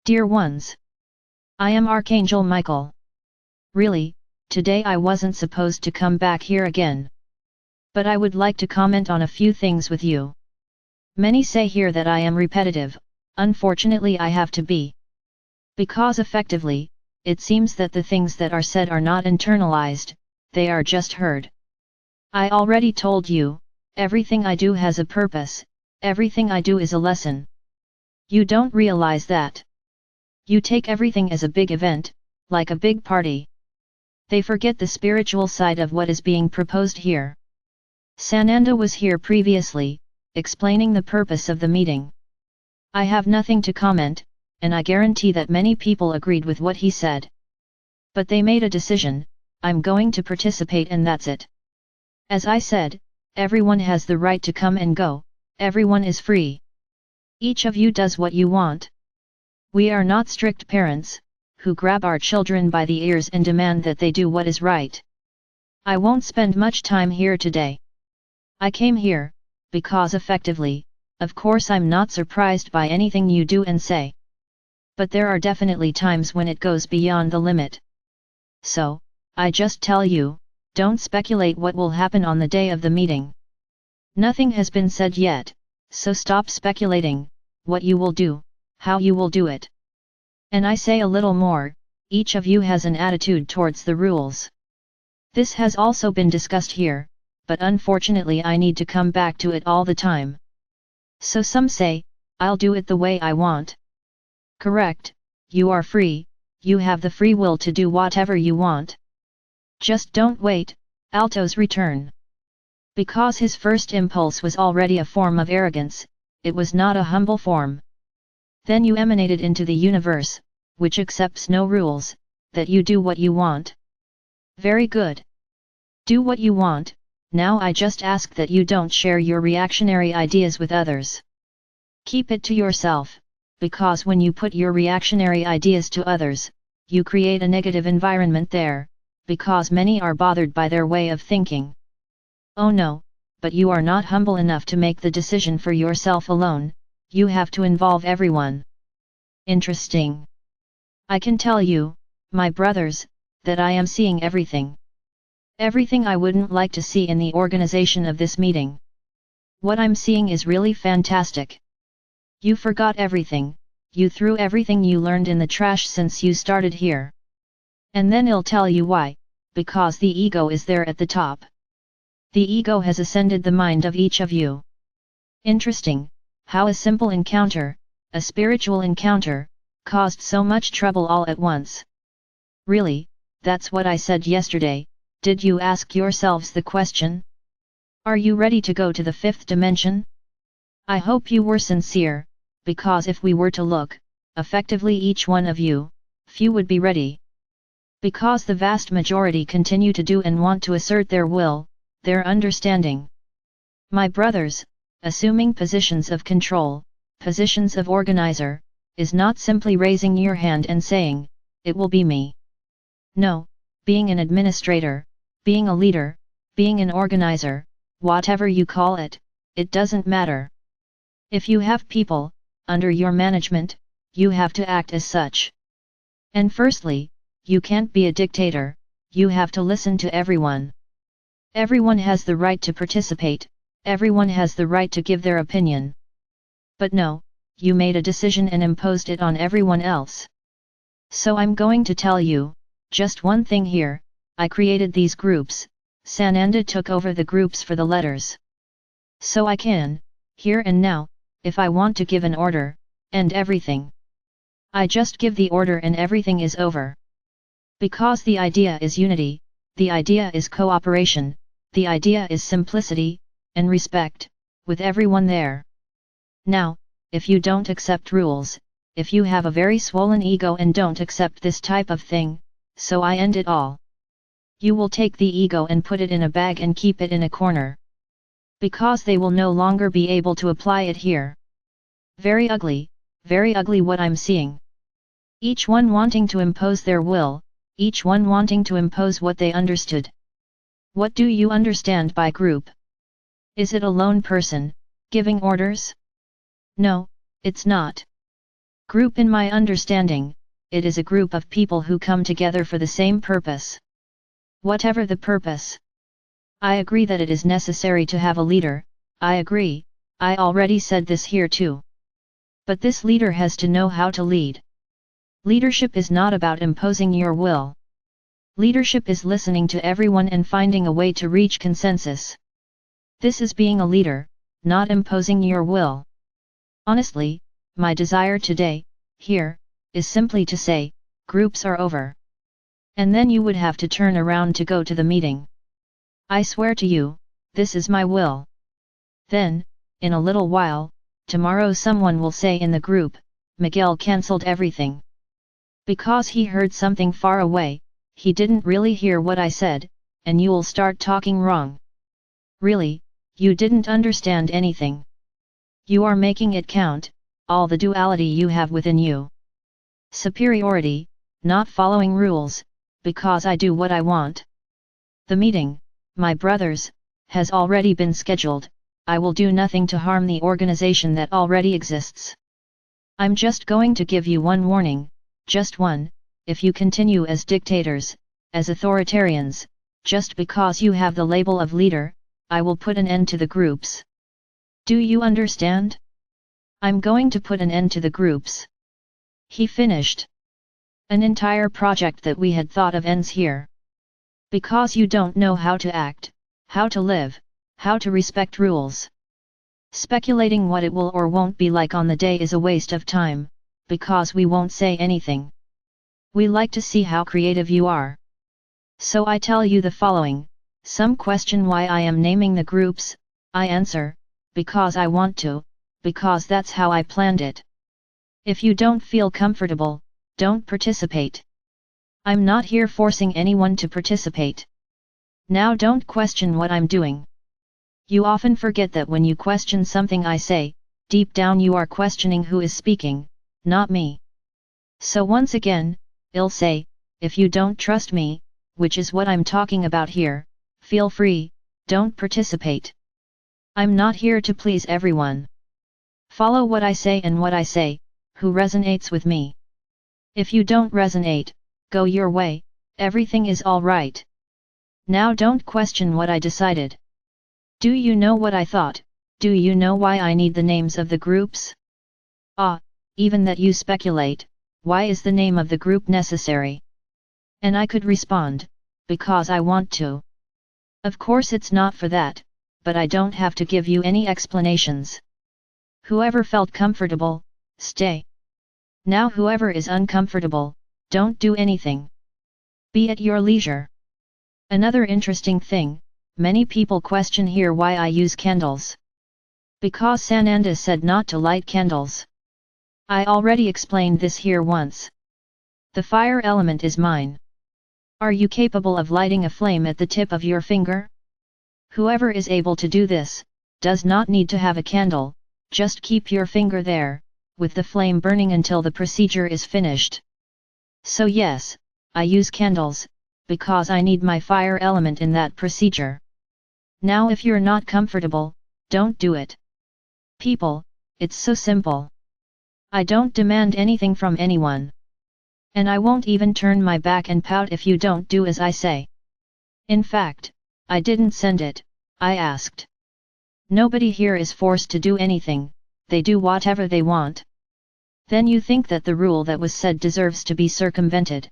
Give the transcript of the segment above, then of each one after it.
Dear ones, I am Archangel Michael. Really, today I wasn't supposed to come back here again. But I would like to comment on a few things with you. Many say here that I am repetitive, unfortunately I have to be. Because effectively, it seems that the things that are said are not internalized, they are just heard. I already told you, everything I do has a purpose, everything I do is a lesson. You don't realize that. You take everything as a big event, like a big party. They forget the spiritual side of what is being proposed here. Sananda was here previously, explaining the purpose of the meeting. I have nothing to comment, and I guarantee that many people agreed with what he said. But they made a decision, I'm going to participate and that's it. As I said, everyone has the right to come and go, everyone is free. Each of you does what you want. We are not strict parents, who grab our children by the ears and demand that they do what is right. I won't spend much time here today. I came here, because effectively, of course I'm not surprised by anything you do and say. But there are definitely times when it goes beyond the limit. So, I just tell you, don't speculate what will happen on the day of the meeting. Nothing has been said yet, so stop speculating, what you will do, how you will do it. And I say a little more, each of you has an attitude towards the rules. This has also been discussed here, but unfortunately I need to come back to it all the time. So some say, I'll do it the way I want. Correct, you are free, you have the free will to do whatever you want. Just don't wait, Alto's return. Because his first impulse was already a form of arrogance, it was not a humble form. Then you emanated into the universe, which accepts no rules, that you do what you want. Very good. Do what you want, now I just ask that you don't share your reactionary ideas with others. Keep it to yourself, because when you put your reactionary ideas to others, you create a negative environment there, because many are bothered by their way of thinking. Oh no, but you are not humble enough to make the decision for yourself alone, you have to involve everyone. Interesting. I can tell you, my brothers, that I am seeing everything. Everything I wouldn't like to see in the organization of this meeting. What I'm seeing is really fantastic. You forgot everything, you threw everything you learned in the trash since you started here. And then I'll tell you why, because the ego is there at the top. The ego has ascended the mind of each of you. Interesting, how a simple encounter, a spiritual encounter, caused so much trouble all at once. Really, that's what I said yesterday, did you ask yourselves the question? Are you ready to go to the fifth dimension? I hope you were sincere, because if we were to look, effectively each one of you, few would be ready. Because the vast majority continue to do and want to assert their will, their understanding. My brothers, assuming positions of control, positions of organizer, is not simply raising your hand and saying, it will be me. No, being an administrator, being a leader, being an organizer, whatever you call it, it doesn't matter. If you have people, under your management, you have to act as such. And firstly, you can't be a dictator, you have to listen to everyone. Everyone has the right to participate, everyone has the right to give their opinion. But no, you made a decision and imposed it on everyone else. So I'm going to tell you, just one thing here, I created these groups, Sananda took over the groups for the letters. So I can, here and now, if I want to give an order, end everything. I just give the order and everything is over. Because the idea is unity, the idea is cooperation, the idea is simplicity, and respect, with everyone there. Now, if you don't accept rules, if you have a very swollen ego and don't accept this type of thing, so I end it all. You will take the ego and put it in a bag and keep it in a corner. Because they will no longer be able to apply it here. Very ugly what I'm seeing. Each one wanting to impose their will, each one wanting to impose what they understood. What do you understand by group? Is it a lone person, giving orders? No, it's not. Group in my understanding, it is a group of people who come together for the same purpose. Whatever the purpose. I agree that it is necessary to have a leader, I agree, I already said this here too. But this leader has to know how to lead. Leadership is not about imposing your will. Leadership is listening to everyone and finding a way to reach consensus. This is being a leader, not imposing your will. Honestly, my desire today, here, is simply to say, groups are over. And then you would have to turn around to go to the meeting. I swear to you, this is my will. Then, in a little while, tomorrow someone will say in the group, Miguel cancelled everything. Because he heard something far away, he didn't really hear what I said, and you'll start talking wrong. Really, you didn't understand anything. You are making it count, all the duality you have within you. Superiority, not following rules, because I do what I want. The meeting, my brothers, has already been scheduled, I will do nothing to harm the organization that already exists. I'm just going to give you one warning, just one, if you continue as dictators, as authoritarians, just because you have the label of leader, I will put an end to the groups. Do you understand? I'm going to put an end to the groups. He finished. An entire project that we had thought of ends here. Because you don't know how to act, how to live, how to respect rules. Speculating what it will or won't be like on the day is a waste of time, because we won't say anything. We like to see how creative you are. So I tell you the following, some question why I am naming the groups, I answer, because I want to, because that's how I planned it. If you don't feel comfortable, don't participate. I'm not here forcing anyone to participate. Now don't question what I'm doing. You often forget that when you question something I say, deep down you are questioning who is speaking, not me. So once again, I'll say, if you don't trust me, which is what I'm talking about here, feel free, don't participate. I'm not here to please everyone. Follow what I say and what I say, who resonates with me. If you don't resonate, go your way, everything is alright. Now don't question what I decided. Do you know what I thought? Do you know why I need the names of the groups? Ah, even that you speculate, why is the name of the group necessary? And I could respond, because I want to. Of course it's not for that, but I don't have to give you any explanations. Whoever felt comfortable, stay. Now whoever is uncomfortable, don't do anything. Be at your leisure. Another interesting thing, many people question here why I use candles. Because Sananda said not to light candles. I already explained this here once. The fire element is mine. Are you capable of lighting a flame at the tip of your finger? Whoever is able to do this, does not need to have a candle, just keep your finger there, with the flame burning until the procedure is finished. So yes, I use candles, because I need my fire element in that procedure. Now if you're not comfortable, don't do it. People, it's so simple. I don't demand anything from anyone. And I won't even turn my back and pout if you don't do as I say. In fact, I didn't send it, I asked. Nobody here is forced to do anything, they do whatever they want. Then you think that the rule that was said deserves to be circumvented.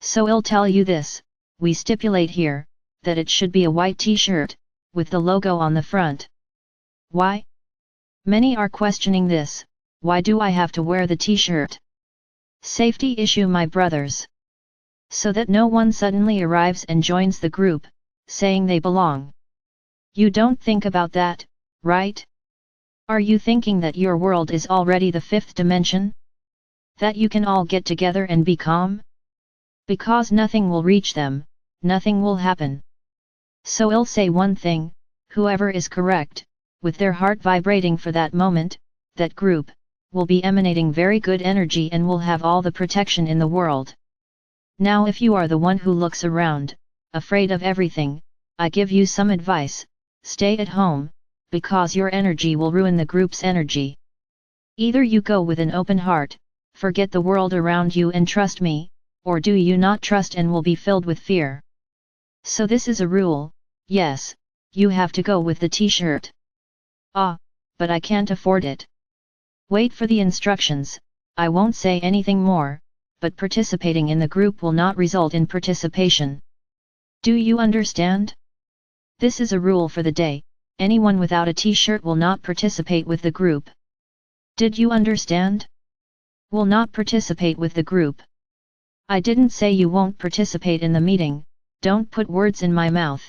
So I'll tell you this, we stipulate here, that it should be a white t-shirt, with the logo on the front. Why? Many are questioning this, why do I have to wear the t-shirt? Safety issue, my brothers. So that no one suddenly arrives and joins the group, saying they belong. You don't think about that, right? Are you thinking that your world is already the fifth dimension? That you can all get together and be calm? Because nothing will reach them, nothing will happen. So I'll say one thing, whoever is correct, with their heart vibrating for that moment, that group, will be emanating very good energy and will have all the protection in the world. Now if you are the one who looks around, afraid of everything, I give you some advice, stay at home, because your energy will ruin the group's energy. Either you go with an open heart, forget the world around you and trust me, or do you not trust and will be filled with fear? So this is a rule, yes, you have to go with the t-shirt. Ah, but I can't afford it. Wait for the instructions, I won't say anything more, but participating in the group will not result in participation. Do you understand? This is a rule for the day, anyone without a t-shirt will not participate with the group. Did you understand? Will not participate with the group. I didn't say you won't participate in the meeting, don't put words in my mouth.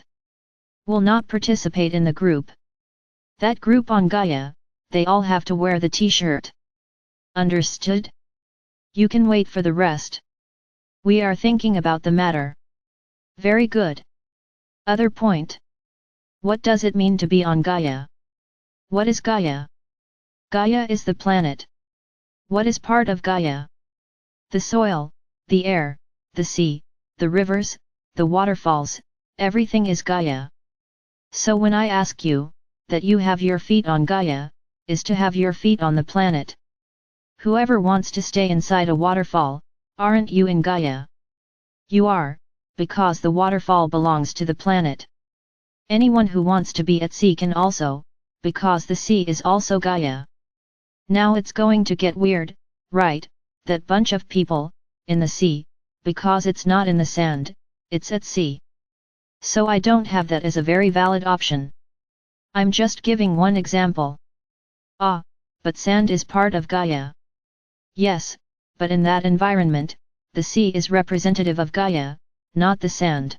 Will not participate in the group. That group on Gaia, they all have to wear the t-shirt. Understood? You can wait for the rest. We are thinking about the matter. Very good. Other point. What does it mean to be on Gaia? What is Gaia? Gaia is the planet. What is part of Gaia? The soil, the air, the sea, the rivers, the waterfalls, everything is Gaia. So when I ask you, that you have your feet on Gaia, is to have your feet on the planet. Whoever wants to stay inside a waterfall, aren't you in Gaia? You are, because the waterfall belongs to the planet. Anyone who wants to be at sea can also, because the sea is also Gaia. Now it's going to get weird, right, that bunch of people, in the sea, because it's not in the sand, it's at sea. So I don't have that as a very valid option. I'm just giving one example. Ah, but sand is part of Gaia. Yes, but in that environment, the sea is representative of Gaia, not the sand.